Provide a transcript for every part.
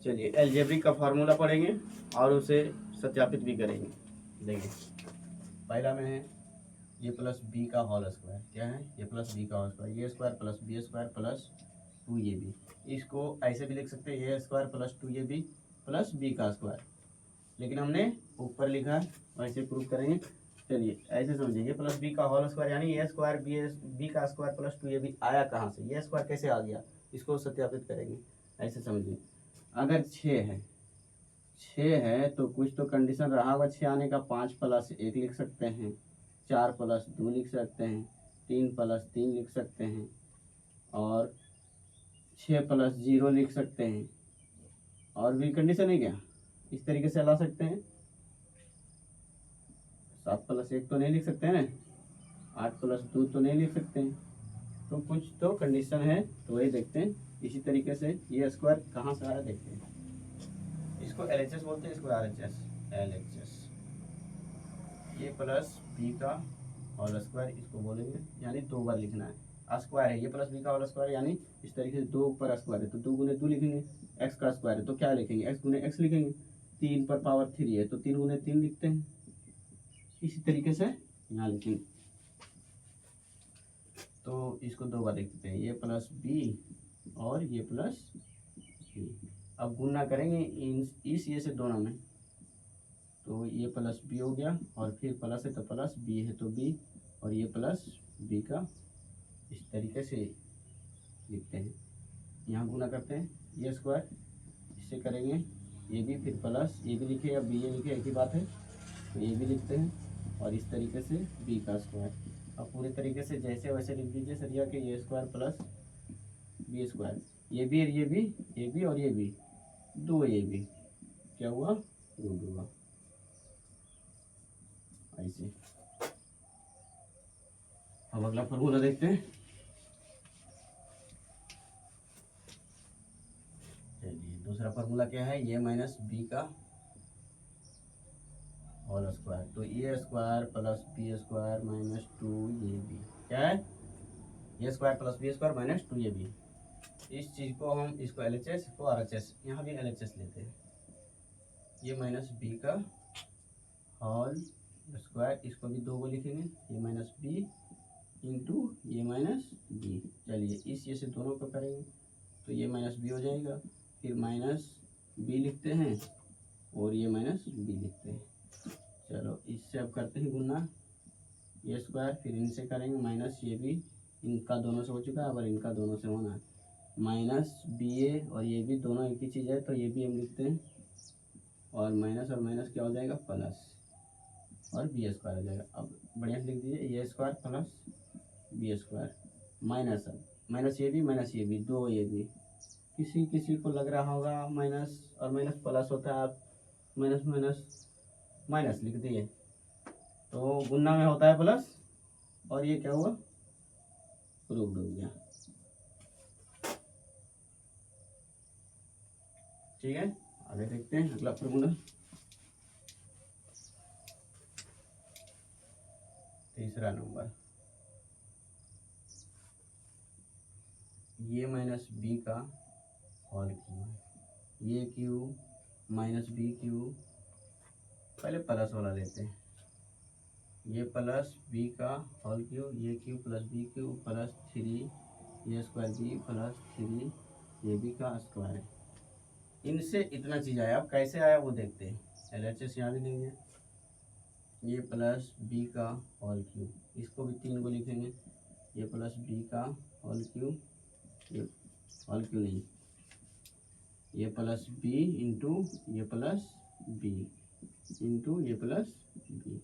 चलिए अलजेब्रिक का फार्मूला पढ़ेंगे और उसे सत्यापित भी करेंगे। देखिए पहला में है ये प्लस बी का होल स्क्वायर। क्या है? ये प्लस बी का whole square, a square plus B square plus 2ab। इसको ऐसे भी लिख सकते हैं, a square plus 2ab plus b का स्क्वायर, लेकिन हमने ऊपर लिखा है वैसे प्रूफ करेंगे। चलिए ऐसे समझिए, ये प्लस बी का होल स्क्वायर यानी ये स्क्वायर बी का स्क्वायर प्लस 2ab आया कहाँ से, ये स्क्वायर कैसे आ गया, इसको सत्यापित करेंगे। ऐसे समझिए, अगर 6 है तो कुछ तो कंडीशन रहा होगा 6 आने का। 5 प्लस 1 लिख सकते हैं, 4 प्लस 2 लिख सकते हैं, 3 प्लस 3 लिख सकते हैं, और 6 प्लस 0 लिख सकते हैं। और भी कंडीशन है क्या? इस तरीके से ला सकते हैं। 7 प्लस 1 तो नहीं लिख सकते हैं, 8 प्लस 2 तो नहीं लिख सकते हैं, तो कुछ तो कंडीशन है, तो वही देखते हैं। इसी तरीके से ये स्क्वायर कहाँ से आया देखते हैं। इसको LHS बोलते हैं, इसको RHS। LHS ये प्लस बी का होल स्क्वायर इसको बोलेंगे, यानी 2 बार लिखना है। स्क्वायर है ये प्लस बी का होल स्क्वायर, यानी इस तरीके से 2 ऊपर स्क्वायर है तो 2 गुने 2 लिखेंगे। एक्स का स्क्वायर है तो क्या लिखेंगे, एक्स गुने एक्स लिखेंगे। 3 पर पावर 3 है तो 3 गुने 3 लिखते हैं। इसी तरीके से यहाँ लिखेंगे। तो इसको 2 बार लिख देते हैं, ये प्लस बी और ये प्लस बी। अब गुना करेंगे इस ये से दोनों में, तो ये प्लस बी हो गया, और फिर प्लस है तो प्लस, बी है तो बी, और ये प्लस बी का इस तरीके से लिखते हैं। यहाँ गुना करते हैं, ये स्क्वायर इससे करेंगे, ये भी फिर प्लस, ये भी लिखे या बी ये लिखे, एक ही बात है, तो ये भी लिखते हैं, और इस तरीके से बी का स्क्वायर। अब पूरे तरीके से जैसे वैसे लिख दीजिए सरिया के, ये स्क्वायर प्लस बी स्क्वायर, ये भी और ये भी, ये भी और ये भी, 2 ये भी, क्या हुआ, रूट हुआ। ऐसे अब अगला फॉर्मूला देखते हैं। चलिए दूसरा फॉर्मूला क्या है, ये माइनस बी का होल स्क्वायर, तो A square plus B square minus 2ab। क्या है, A square plus B square minus 2ab। इस चीज़ को हम, इसको LHS, इसको RHS, यहाँ भी LHS लेते हैं। ये माइनस बी का होल स्क्वायर, इसको भी 2 को लिखेंगे, ये माइनस बी इंटू ये माइनस बी। चलिए इस ये से दोनों को करेंगे तो ये माइनस बी हो जाएगा, फिर माइनस बी लिखते हैं और ये माइनस बी लिखते हैं। चलो इससे अब करते हैं गुना, ये स्क्वायर फिर इनसे करेंगे माइनस, ये भी इनका दोनों से हो चुका है, अब इनका दोनों से होना है, माइनस बी ए, और ये भी दोनों एक ही चीज़ है तो ये भी हम लिखते हैं, और माइनस क्या हो जाएगा, प्लस, और बी स्क्वायर हो जाएगा। अब बढ़िया से लिख दीजिए, a square plus B square minus, अब माइनस ये भी 2 ये भी। किसी किसी को लग रहा होगा माइनस और माइनस प्लस होता है, आप माइनस माइनस माइनस लिख दिए, तो गुना में होता है प्लस, और ये क्या हुआ, प्रूव्ड हो गया। ठीक है, आगे देखते हैं अगला फॉर्मूला। तीसरा नंबर, ये माइनस बी का whole cube, a cube minus b cube, पहले प्लस वाला लेते हैं, ये प्लस बी का whole cube, a cube plus b cube plus 3 a square B plus 3 ये बी का स्क्वायर है। इनसे इतना चीज़ आया, अब कैसे आया वो देखते हैं। LHS यहाँ भी लेंगे, ये प्लस बी का होल क्यूब, इसको भी 3 को लिखेंगे, ये प्लस बी का होल क्यूब, ये होल क्यूब नहीं, ये प्लस बी इंटू ये प्लस बी इंटू ये प्लस बी।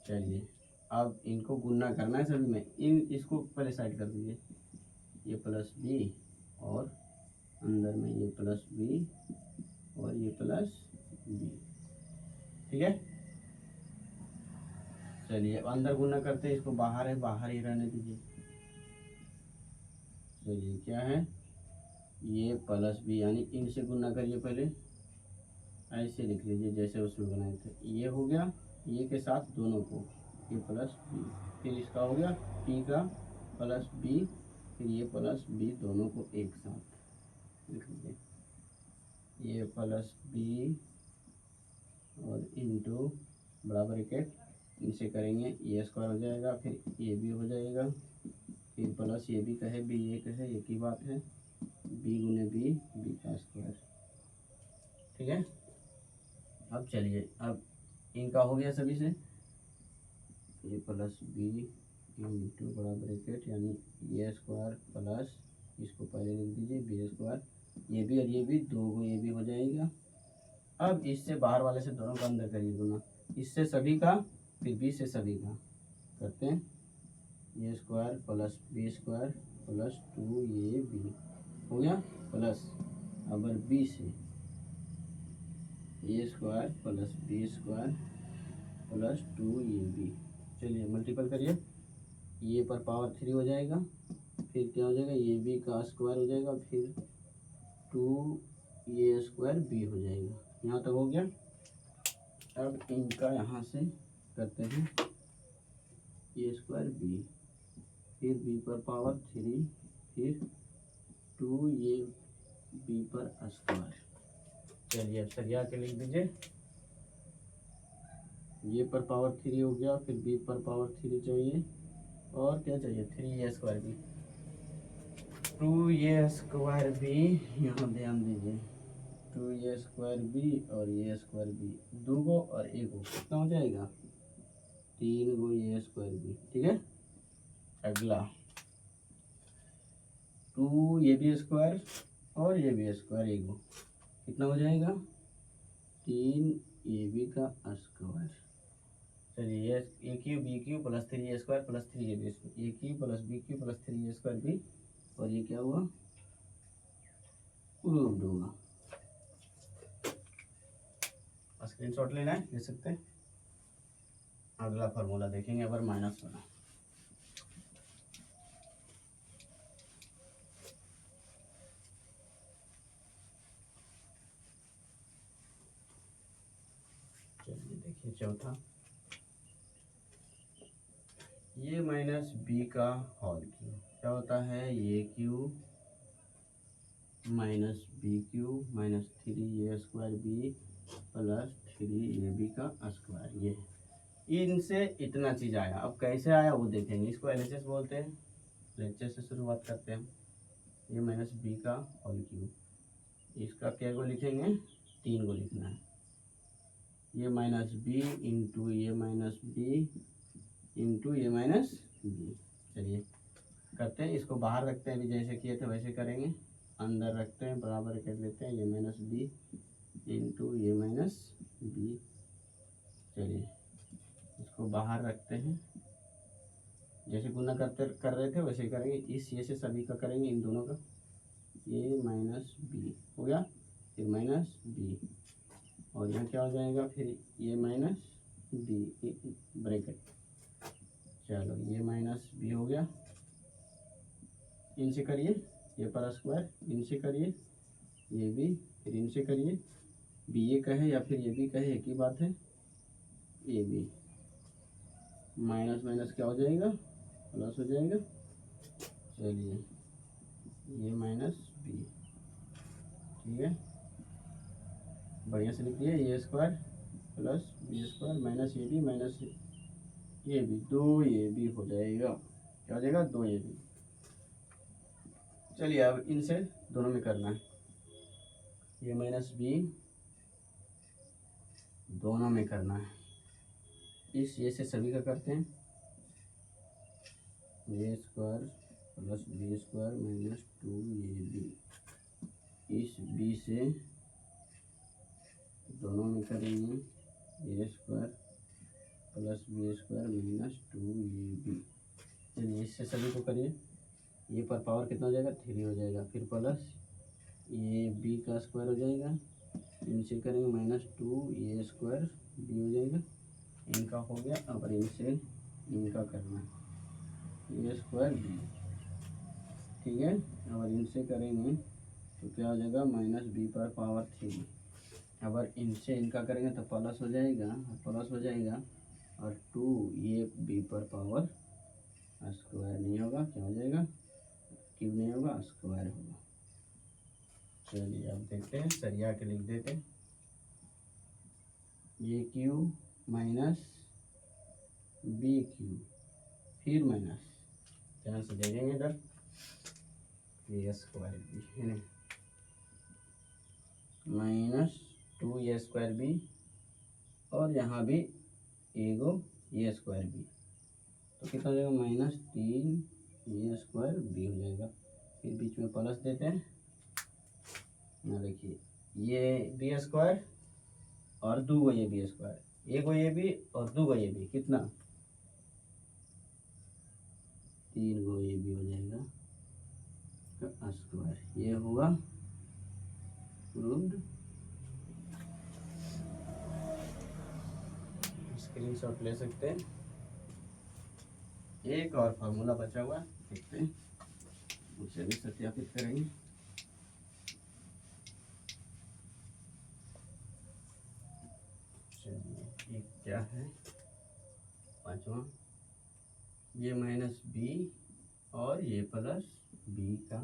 चलिए अब इनको गुना करना है सभी में, इसको पहले साइड कर दीजिए, ये प्लस बी और अंदर में ये प्लस बी और ये प्लस बी। ठीक है, चलिए अब अंदर गुना करते हैं, इसको बाहर है बाहर ही रहने दीजिए। चलिए क्या है, ये प्लस बी, यानी इनसे गुना करिए, पहले ऐसे लिख लीजिए जैसे उसमें बनाए थे, ये हो गया, ये के साथ दोनों को, ये प्लस बी, फिर इसका हो गया पी का प्लस बी, फिर ये प्लस बी, दोनों को एक साथ लिख लीजिए। ए प्लस बी और इंटू बड़ा ब्रैकेट इनसे करेंगे ए स्क्वायर हो जाएगा, फिर ए बी हो जाएगा, फिर प्लस ए बी कहे बी ए कहे एक ही बात है, बी गुने बी बी का स्क्वायर। ठीक है, अब चलिए अब इनका हो गया सभी से, ए प्लस बी इंटू बड़ा ब्रैकेट यानी ए स्क्वायर प्लस इसको पहले लिख दीजिए बी स्क्वायर, ये भी और ये भी दो को ये भी हो जाएगा। अब इससे बाहर वाले से दोनों का अंदर करिए गुना, इससे सभी का फिर बी से सभी का करते हैं, A square plus B square plus 2ab हो गया, प्लस अगर बी से A square plus B square plus 2ab। चलिए मल्टीपल करिए, ये पर पावर 3 हो जाएगा, फिर क्या हो जाएगा ए बी का स्क्वायर हो जाएगा, फिर 2a स्क्वायर बी हो जाएगा। यहाँ तक हो गया। अब इनका यहाँ से करते हैं ए स्क्वायर बी, फिर बी पर पावर 3, फिर 2ab पर स्क्वायर। चलिए अब सरिया के लिख दीजिए, ये पर पावर 3 हो गया, फिर बी पर पावर 3 चाहिए और क्या चाहिए 3a square B, 2a square B. यहाँ ध्यान दीजिए 2a स्क्वायर बी और ए स्क्वायर बी, दो गो और एक गो कितना हो जाएगा 3 गो ए स्क्वायर बी। ठीक है, अगला 2ab स्क्वायर और ए बी स्क्वायर एक गो कितना हो जाएगा 3ab का स्क्वायर। चलिए A cube B cube plus 3a square plus 3ab square, A cube plus B cube plus 3a square B, और ये क्या हुआ प्रूव्ड होगा। स्क्रीनशॉट लेना है ले सकते हैं। अगला फार्मूला देखेंगे अगर माइनस वाला, चलिए देखिए चौथा, ये माइनस बी का होल क्यू क्या होता है A cube minus B cube minus 3a square B plus 3ab का स्क्वायर। ये इनसे इतना चीज़ आया, अब कैसे आया वो देखेंगे। इसको एलएचएस बोलते हैं, एलएचएस से शुरुआत करते हैं। ये माइनस बी का होल क्यू, इसका क्या को लिखेंगे 3 को लिखना है, ये माइनस बी इंटू ये माइनस बी इंटू ये माइनस बी। चलिए करते हैं, इसको बाहर रखते हैं, अभी जैसे किए थे वैसे करेंगे, अंदर रखते हैं बराबर कर लेते हैं, ये माइनस बी इंटू ये माइनस बी। चलिए इसको बाहर रखते हैं, जैसे गुना कर रहे थे वैसे करेंगे, इस ये से सभी का करेंगे, इन दोनों का, ये माइनस बी हो गया, फिर माइनस बी, और यहाँ क्या हो जाएगा फिर ये माइनस बी ब्रैकेट। चलो ये माइनस बी हो गया, इनसे करिए ये पर स्क्वायर, इनसे करिए ये भी, फिर इनसे करिए बी ए कहे या फिर ये भी कहे एक ही बात है, ए बी माइनस माइनस क्या हो जाएगा प्लस हो जाएगा। चलिए ये माइनस बी, ठीक है बढ़िया से लिखिए, A square plus B square minus A B minus A B, 2ab हो जाएगा, क्या हो जाएगा 2ab। चलिए अब इनसे दोनों में करना है, ये माइनस बी दोनों में करना है, इस ये से सभी का करते हैं, A square plus B square minus 2ab, इस बी से दोनों में करेंगे A square plus B square minus 2ab। चलिए इससे सभी को करिए, ये पर पावर कितना हो जाएगा 3 हो जाएगा, फिर प्लस ये बी का स्क्वायर हो जाएगा, इनसे करेंगे माइनस 2a स्क्वायर बी हो जाएगा, इनका हो गया। अब इनसे इनका करना है ए स्क्वायर बी, ठीक है, अगर इनसे करेंगे तो क्या हो जाएगा माइनस बी पर पावर 3, अगर इनसे इनका करेंगे तो प्लस हो जाएगा, प्लस हो जाएगा, और 2 ये बी पर पावर स्क्वायर नहीं होगा, क्या हो जाएगा क्यूब नहीं होगा स्क्वायर होगा। चलिए अब देखते हैं, सरिया के लिख देते हैं, ए क्यू माइनस बी क्यू, फिर माइनस, ध्यान से देखेंगे इधर, ए स्क्वायर बी है ना, माइनस 2a² बी, और यहाँ भी एगो ए स्क्वायर बी, तो कितना हो जाएगा, -3a² बी हो जाएगा। फिर बीच में प्लस देते हैं, यहाँ देखिए ये b² और 2 ये b², एगो ये बी और 2 ये बी, कितना 3 ये बी हो जाएगा का स्क्वायर, ये हुआ प्रूव्ड। स्क्रीनशॉट ले सकते हैं। एक और फार्मूला बचा हुआ, देखते हैं, उसे भी सत्यापित करेंगे। चलिए ये क्या है, पांचवा, ये माइनस बी और ये प्लस बी का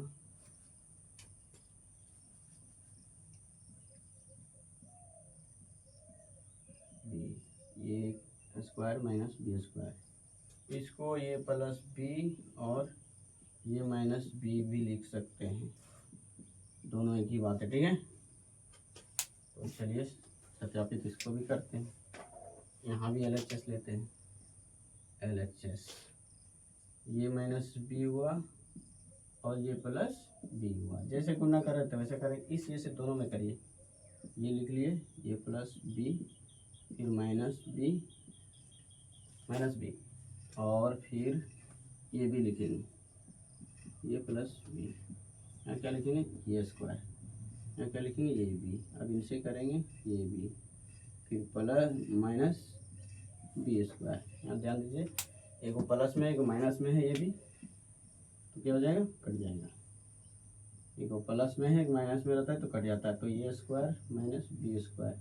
बी, ये स्क्वायर माइनस b², इसको ये प्लस बी और ये माइनस बी भी लिख सकते हैं, दोनों एक ही बात है, ठीक है। तो चलिए सत्यापित इसको भी करते हैं, यहाँ भी LHS लेते हैं, LHS, ये माइनस बी हुआ और ये प्लस बी हुआ, जैसे गुना कर रहे थे वैसे करें, इस ये से दोनों में करिए, ये लिख लिए, ये प्लस बी, फिर माइनस बी, और फिर ये भी लिखेंगे, ये प्लस बी, यहाँ क्या लिखेंगे, ये स्क्वायर, यहाँ क्या लिखेंगे, ये बी, अब इनसे करेंगे ये बी, फिर प्लस माइनस b², यहाँ ध्यान दीजिए, एक प्लस में एक माइनस में है, ये भी तो क्या हो जाएगा, कट जाएगा, एक प्लस में है एक माइनस में रहता है तो कट जाता है, तो ये स्क्वायर माइनस b²,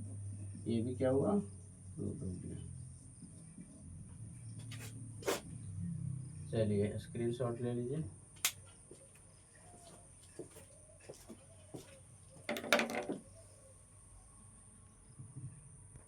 ये भी क्या हुआ, रूट हो गया। चलिए स्क्रीनशॉट ले लीजिए।